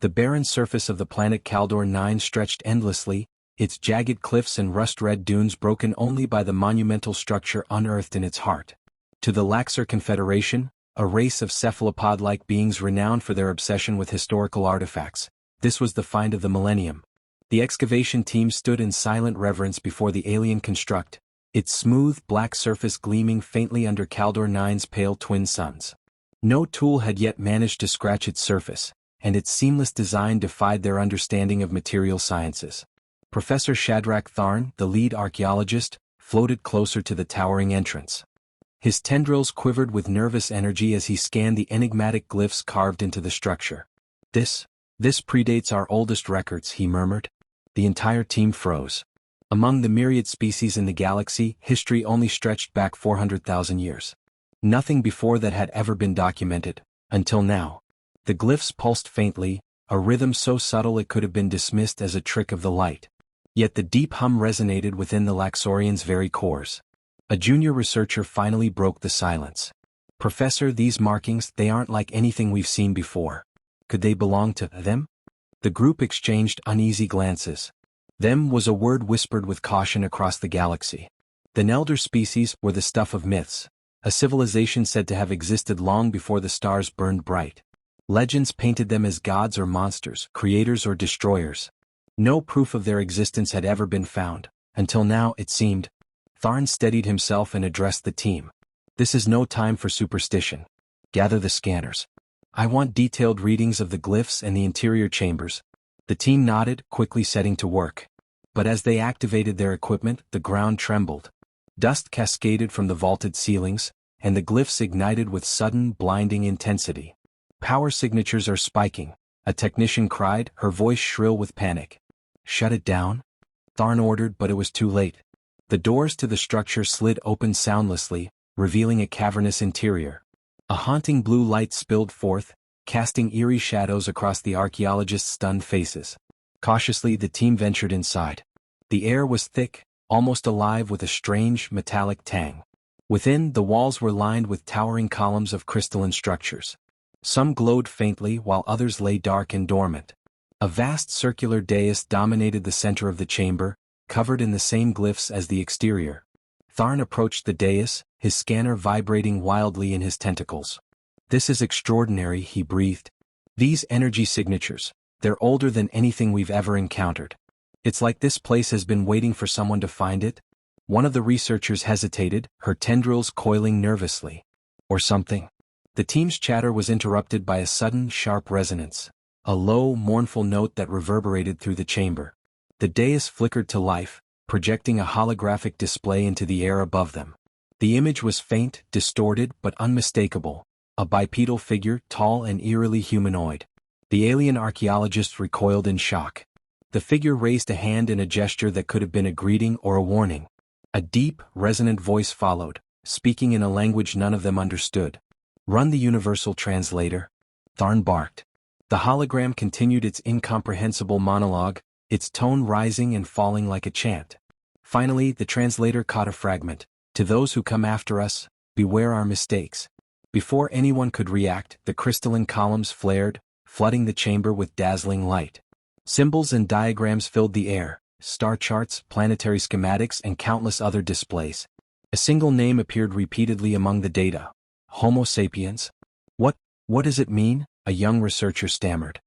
The barren surface of the planet Caldor 9 stretched endlessly, its jagged cliffs and rust-red dunes broken only by the monumental structure unearthed in its heart. To the Laxer Confederation, a race of cephalopod-like beings renowned for their obsession with historical artifacts, this was the find of the millennium. The excavation team stood in silent reverence before the alien construct, its smooth black surface gleaming faintly under Caldor 9's pale twin suns. No tool had yet managed to scratch its surface, and its seamless design defied their understanding of material sciences. Professor Shadrach Tharn, the lead archaeologist, floated closer to the towering entrance. His tendrils quivered with nervous energy as he scanned the enigmatic glyphs carved into the structure. This predates our oldest records, he murmured. The entire team froze. Among the myriad species in the galaxy, history only stretched back 400,000 years. Nothing before that had ever been documented, until now. The glyphs pulsed faintly, a rhythm so subtle it could have been dismissed as a trick of the light. Yet the deep hum resonated within the Laxorians' very cores. A junior researcher finally broke the silence. Professor, these markings, they aren't like anything we've seen before. Could they belong to them? The group exchanged uneasy glances. Them was a word whispered with caution across the galaxy. The Nelder species were the stuff of myths, a civilization said to have existed long before the stars burned bright. Legends painted them as gods or monsters, creators or destroyers. No proof of their existence had ever been found, until now, it seemed. Tharn steadied himself and addressed the team. This is no time for superstition. Gather the scanners. I want detailed readings of the glyphs and the interior chambers. The team nodded, quickly setting to work. But as they activated their equipment, the ground trembled. Dust cascaded from the vaulted ceilings, and the glyphs ignited with sudden, blinding intensity. Power signatures are spiking, a technician cried, her voice shrill with panic. Shut it down? Tharn ordered, but it was too late. The doors to the structure slid open soundlessly, revealing a cavernous interior. A haunting blue light spilled forth, casting eerie shadows across the archaeologists' stunned faces. Cautiously, the team ventured inside. The air was thick, almost alive with a strange, metallic tang. Within, the walls were lined with towering columns of crystalline structures. Some glowed faintly while others lay dark and dormant. A vast circular dais dominated the center of the chamber, covered in the same glyphs as the exterior. Tharn approached the dais, his scanner vibrating wildly in his tentacles. This is extraordinary, he breathed. These energy signatures, they're older than anything we've ever encountered. It's like this place has been waiting for someone to find it. One of the researchers hesitated, her tendrils coiling nervously. Or something. The team's chatter was interrupted by a sudden, sharp resonance. A low, mournful note that reverberated through the chamber. The dais flickered to life, projecting a holographic display into the air above them. The image was faint, distorted, but unmistakable. A bipedal figure, tall and eerily humanoid. The alien archaeologists recoiled in shock. The figure raised a hand in a gesture that could have been a greeting or a warning. A deep, resonant voice followed, speaking in a language none of them understood. Run the universal translator. Tharn barked. The hologram continued its incomprehensible monologue, its tone rising and falling like a chant. Finally, the translator caught a fragment. To those who come after us, beware our mistakes. Before anyone could react, the crystalline columns flared, flooding the chamber with dazzling light. Symbols and diagrams filled the air, star charts, planetary schematics, and countless other displays. A single name appeared repeatedly among the data. Homo sapiens? What does it mean? A young researcher stammered.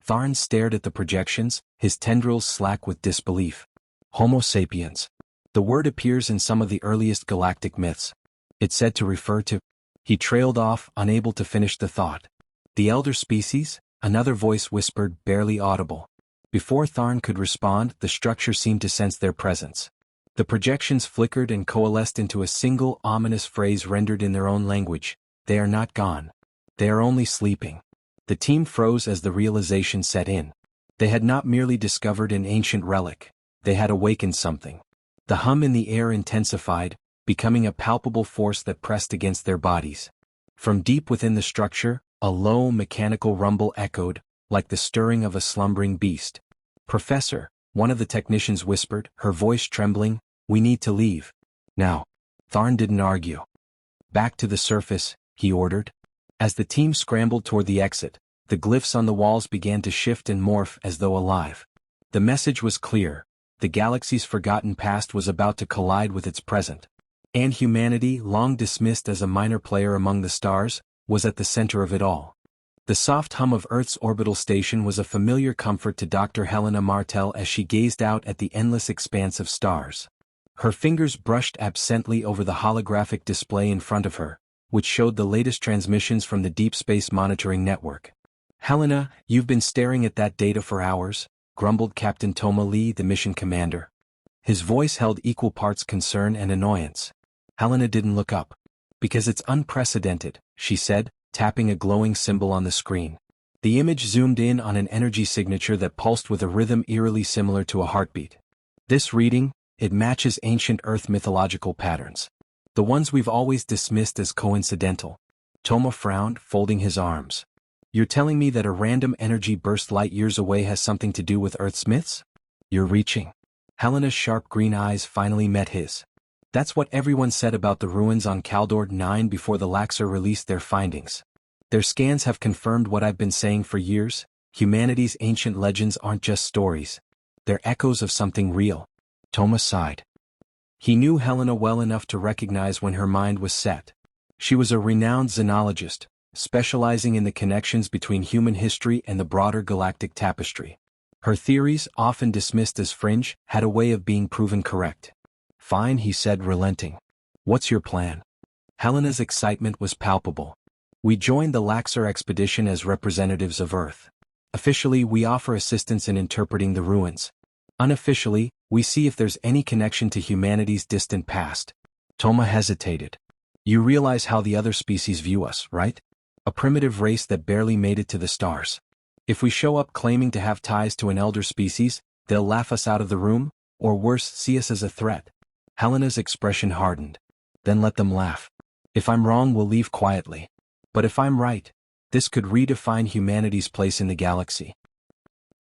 Tharn stared at the projections, his tendrils slack with disbelief. Homo sapiens. The word appears in some of the earliest galactic myths. It's said to refer to... He trailed off, unable to finish the thought. The elder species? Another voice whispered, barely audible. Before Tharn could respond, the structure seemed to sense their presence. The projections flickered and coalesced into a single, ominous phrase rendered in their own language. They are not gone. They are only sleeping. The team froze as the realization set in. They had not merely discovered an ancient relic. They had awakened something. The hum in the air intensified, becoming a palpable force that pressed against their bodies. From deep within the structure, a low, mechanical rumble echoed, like the stirring of a slumbering beast. Professor, one of the technicians whispered, her voice trembling, we need to leave. Now. Tharn didn't argue. Back to the surface, he ordered. As the team scrambled toward the exit, The glyphs on the walls began to shift and morph as though alive. The message was clear. The galaxy's forgotten past was about to collide with its present. And humanity, long dismissed as a minor player among the stars, was at the center of it all. The soft hum of Earth's orbital station was a familiar comfort to Dr. Helena Martel as she gazed out at the endless expanse of stars. Her fingers brushed absently over the holographic display in front of her, which showed the latest transmissions from the Deep Space Monitoring Network. "Helena, you've been staring at that data for hours," grumbled Captain Toma Lee, the mission commander. His voice held equal parts concern and annoyance. Helena didn't look up. "Because it's unprecedented," she said, tapping a glowing symbol on the screen. The image zoomed in on an energy signature that pulsed with a rhythm eerily similar to a heartbeat. "This reading, it matches ancient Earth mythological patterns. The ones we've always dismissed as coincidental." Toma frowned, folding his arms. "You're telling me that a random energy burst light years away has something to do with Earth's myths? You're reaching." Helena's sharp green eyes finally met his. "That's what everyone said about the ruins on Caldor 9 before the Laxer released their findings. Their scans have confirmed what I've been saying for years. Humanity's ancient legends aren't just stories. They're echoes of something real." Toma sighed. He knew Helena well enough to recognize when her mind was set. She was a renowned xenologist, specializing in the connections between human history and the broader galactic tapestry. Her theories, often dismissed as fringe, had a way of being proven correct. "Fine," he said, relenting. "What's your plan?" Helena's excitement was palpable. "We joined the Laxer expedition as representatives of Earth. Officially, we offer assistance in interpreting the ruins. Unofficially, we see if there's any connection to humanity's distant past." Toma hesitated. "You realize how the other species view us, right? A primitive race that barely made it to the stars. If we show up claiming to have ties to an elder species, they'll laugh us out of the room, or worse, see us as a threat." Helena's expression hardened. "Then let them laugh. If I'm wrong, we'll leave quietly. But if I'm right, this could redefine humanity's place in the galaxy."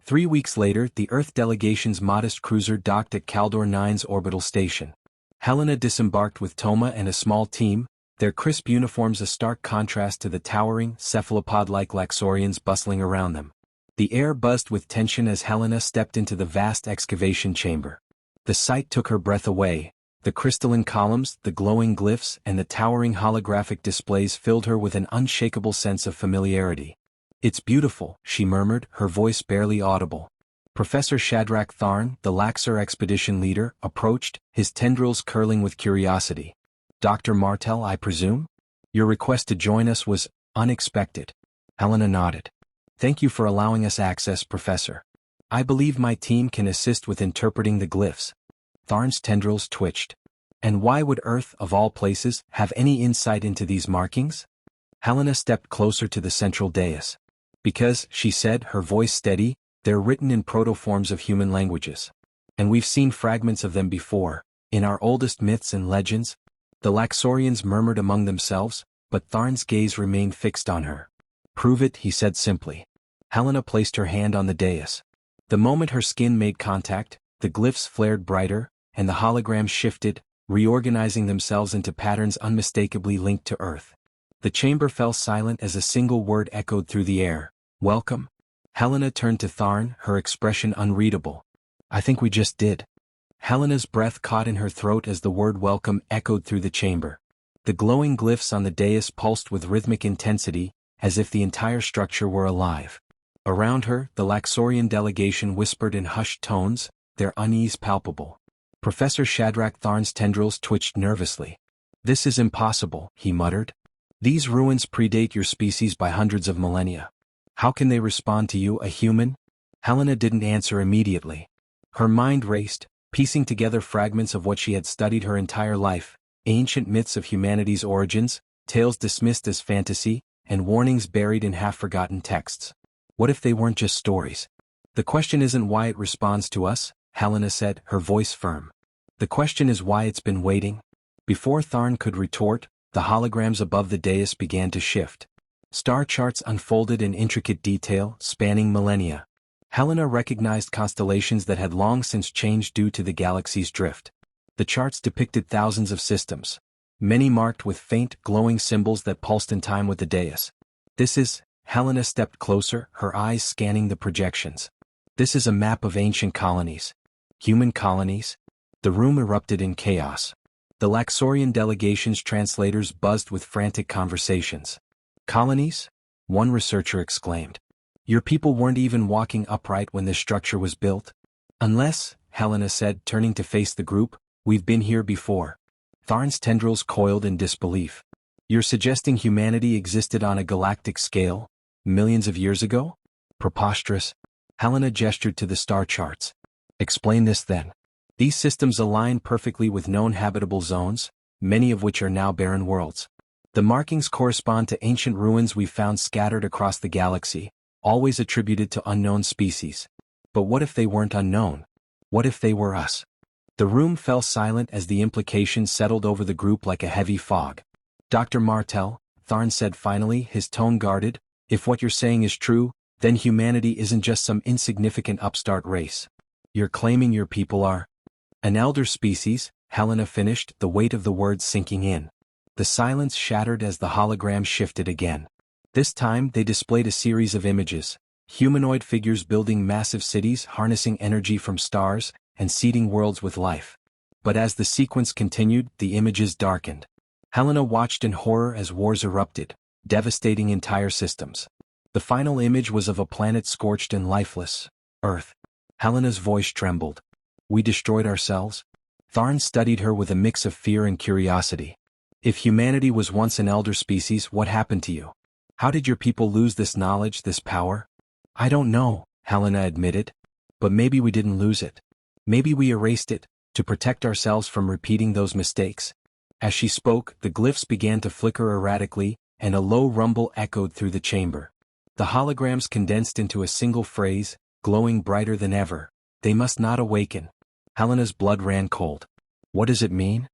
3 weeks later, the Earth delegation's modest cruiser docked at Caldor 9's orbital station. Helena disembarked with Toma and a small team, their crisp uniforms a stark contrast to the towering, cephalopod-like Laxorians bustling around them. The air buzzed with tension as Helena stepped into the vast excavation chamber. The sight took her breath away. The crystalline columns, the glowing glyphs, and the towering holographic displays filled her with an unshakable sense of familiarity. "It's beautiful," she murmured, her voice barely audible. Professor Shadrach Tharn, the Laxer expedition leader, approached, his tendrils curling with curiosity. "Dr. Martel, I presume? Your request to join us was unexpected." Helena nodded. "Thank you for allowing us access, Professor. I believe my team can assist with interpreting the glyphs." Tharn's tendrils twitched. "And why would Earth, of all places, have any insight into these markings?" Helena stepped closer to the central dais. "Because," she said, her voice steady, "they're written in protoforms of human languages. And we've seen fragments of them before, in our oldest myths and legends." The Laxorians murmured among themselves, but Tharn's gaze remained fixed on her. "Prove it," he said simply. Helena placed her hand on the dais. The moment her skin made contact, the glyphs flared brighter, and the holograms shifted, reorganizing themselves into patterns unmistakably linked to Earth. The chamber fell silent as a single word echoed through the air. "Welcome." Helena turned to Tharn, her expression unreadable. "I think we just did." Helena's breath caught in her throat as the word welcome echoed through the chamber. The glowing glyphs on the dais pulsed with rhythmic intensity, as if the entire structure were alive. Around her, the Laxorian delegation whispered in hushed tones, their unease palpable. Professor Shadrach Tharn's tendrils twitched nervously. "This is impossible," he muttered. "These ruins predate your species by hundreds of millennia. How can they respond to you, a human?" Helena didn't answer immediately. Her mind raced, piecing together fragments of what she had studied her entire life, ancient myths of humanity's origins, tales dismissed as fantasy, and warnings buried in half-forgotten texts. What if they weren't just stories? "The question isn't why it responds to us," Helena said, her voice firm. "The question is why it's been waiting." Before Tharn could retort, the holograms above the dais began to shift. Star charts unfolded in intricate detail, spanning millennia. Helena recognized constellations that had long since changed due to the galaxy's drift. The charts depicted thousands of systems, many marked with faint, glowing symbols that pulsed in time with the dais. "This is," Helena stepped closer, her eyes scanning the projections. This is a map of ancient colonies. Human colonies? The room erupted in chaos. The Laxorian delegation's translators buzzed with frantic conversations. Colonies? One researcher exclaimed. Your people weren't even walking upright when this structure was built? Unless, Helena said, turning to face the group, we've been here before. Tharn's tendrils coiled in disbelief. You're suggesting humanity existed on a galactic scale, millions of years ago? Preposterous. Helena gestured to the star charts. Explain this then. These systems align perfectly with known habitable zones, many of which are now barren worlds. The markings correspond to ancient ruins we've found scattered across the galaxy, always attributed to unknown species. But what if they weren't unknown? What if they were us? The room fell silent as the implications settled over the group like a heavy fog. Dr. Martel, Tharn said finally, his tone guarded, if what you're saying is true, then humanity isn't just some insignificant upstart race. You're claiming your people are an elder species, Helena finished, the weight of the words sinking in. The silence shattered as the hologram shifted again. This time they displayed a series of images, humanoid figures building massive cities, harnessing energy from stars, and seeding worlds with life. But as the sequence continued, the images darkened. Helena watched in horror as wars erupted, devastating entire systems. The final image was of a planet scorched and lifeless, Earth. Helena's voice trembled. We destroyed ourselves? Tharn studied her with a mix of fear and curiosity. If humanity was once an elder species, what happened to you? How did your people lose this knowledge, this power? I don't know, Helena admitted. But maybe we didn't lose it. Maybe we erased it, to protect ourselves from repeating those mistakes. As she spoke, the glyphs began to flicker erratically, and a low rumble echoed through the chamber. The holograms condensed into a single phrase, glowing brighter than ever. They must not awaken. Helena's blood ran cold. What does it mean?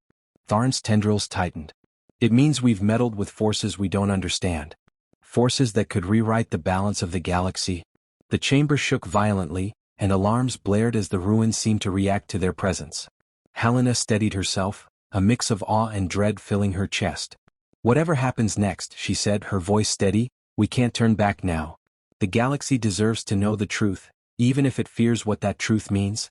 Tharn's tendrils tightened. It means we've meddled with forces we don't understand. Forces that could rewrite the balance of the galaxy. The chamber shook violently, and alarms blared as the ruins seemed to react to their presence. Helena steadied herself, a mix of awe and dread filling her chest. Whatever happens next, she said, her voice steady, we can't turn back now. The galaxy deserves to know the truth, even if it fears what that truth means.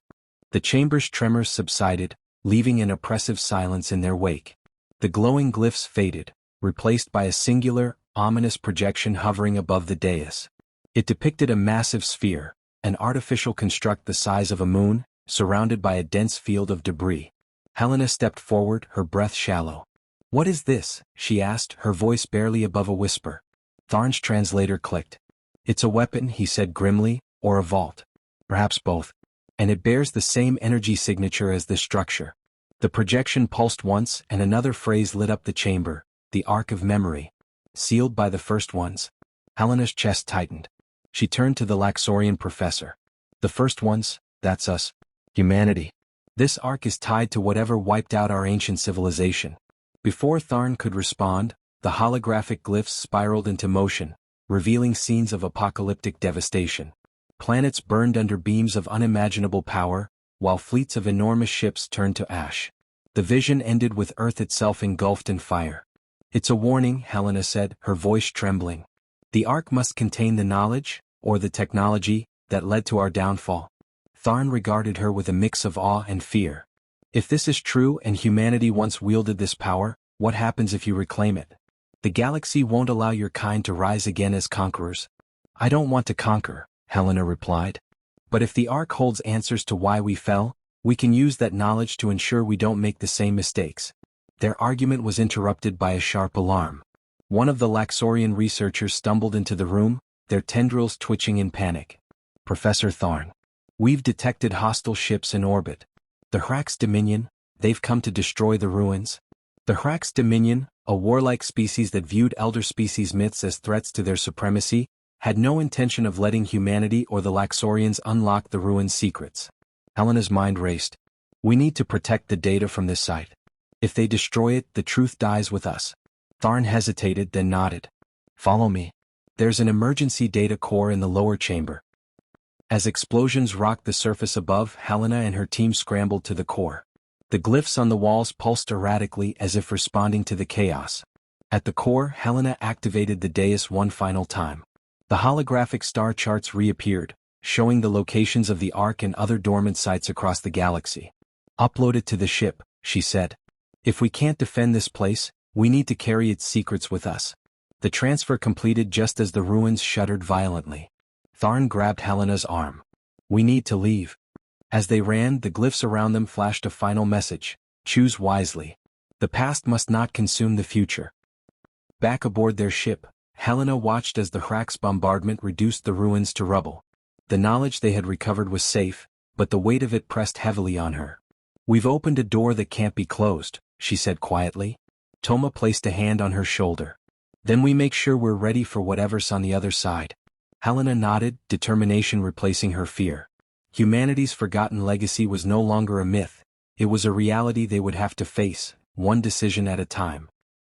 The chamber's tremors subsided, leaving an oppressive silence in their wake. The glowing glyphs faded, replaced by a singular, ominous projection hovering above the dais. It depicted a massive sphere, an artificial construct the size of a moon, surrounded by a dense field of debris. Helena stepped forward, her breath shallow. What is this? She asked, her voice barely above a whisper. Tharn's translator clicked. It's a weapon, he said grimly, or a vault. Perhaps both. And it bears the same energy signature as this structure. The projection pulsed once, and another phrase lit up the chamber, the Ark of Memory. Sealed by the first ones. Helena's chest tightened. She turned to the Laxorian professor. The first ones, that's us. Humanity. This ark is tied to whatever wiped out our ancient civilization. Before Tharn could respond, the holographic glyphs spiraled into motion, revealing scenes of apocalyptic devastation. Planets burned under beams of unimaginable power, while fleets of enormous ships turned to ash. The vision ended with Earth itself engulfed in fire. It's a warning, Helena said, her voice trembling. The ark must contain the knowledge, or the technology, that led to our downfall. Tharn regarded her with a mix of awe and fear. If this is true and humanity once wielded this power, what happens if you reclaim it? The galaxy won't allow your kind to rise again as conquerors. I don't want to conquer, Helena replied. But if the Ark holds answers to why we fell, we can use that knowledge to ensure we don't make the same mistakes. Their argument was interrupted by a sharp alarm. One of the Laxorian researchers stumbled into the room, their tendrils twitching in panic. Professor Tharn. We've detected hostile ships in orbit. The Hrax Dominion, they've come to destroy the ruins. The Hrax Dominion, a warlike species that viewed elder species myths as threats to their supremacy, had no intention of letting humanity or the Laxorians unlock the ruins' secrets. Helena's mind raced. We need to protect the data from this site. If they destroy it, the truth dies with us. Tharn hesitated, then nodded. Follow me. There's an emergency data core in the lower chamber. As explosions rocked the surface above, Helena and her team scrambled to the core. The glyphs on the walls pulsed erratically as if responding to the chaos. At the core, Helena activated the dais one final time. The holographic star charts reappeared, showing the locations of the Ark and other dormant sites across the galaxy. "Upload it to the ship," she said. "If we can't defend this place, we need to carry its secrets with us." The transfer completed just as the ruins shuddered violently. Tharn grabbed Helena's arm. "We need to leave." As they ran, the glyphs around them flashed a final message: choose wisely. The past must not consume the future. Back aboard their ship, Helena watched as the Hrax bombardment reduced the ruins to rubble. The knowledge they had recovered was safe, but the weight of it pressed heavily on her. "We've opened a door that can't be closed," she said quietly. Toma placed a hand on her shoulder. "Then we make sure we're ready for whatever's on the other side." Helena nodded, determination replacing her fear. Humanity's forgotten legacy was no longer a myth, it was a reality they would have to face, one decision at a time.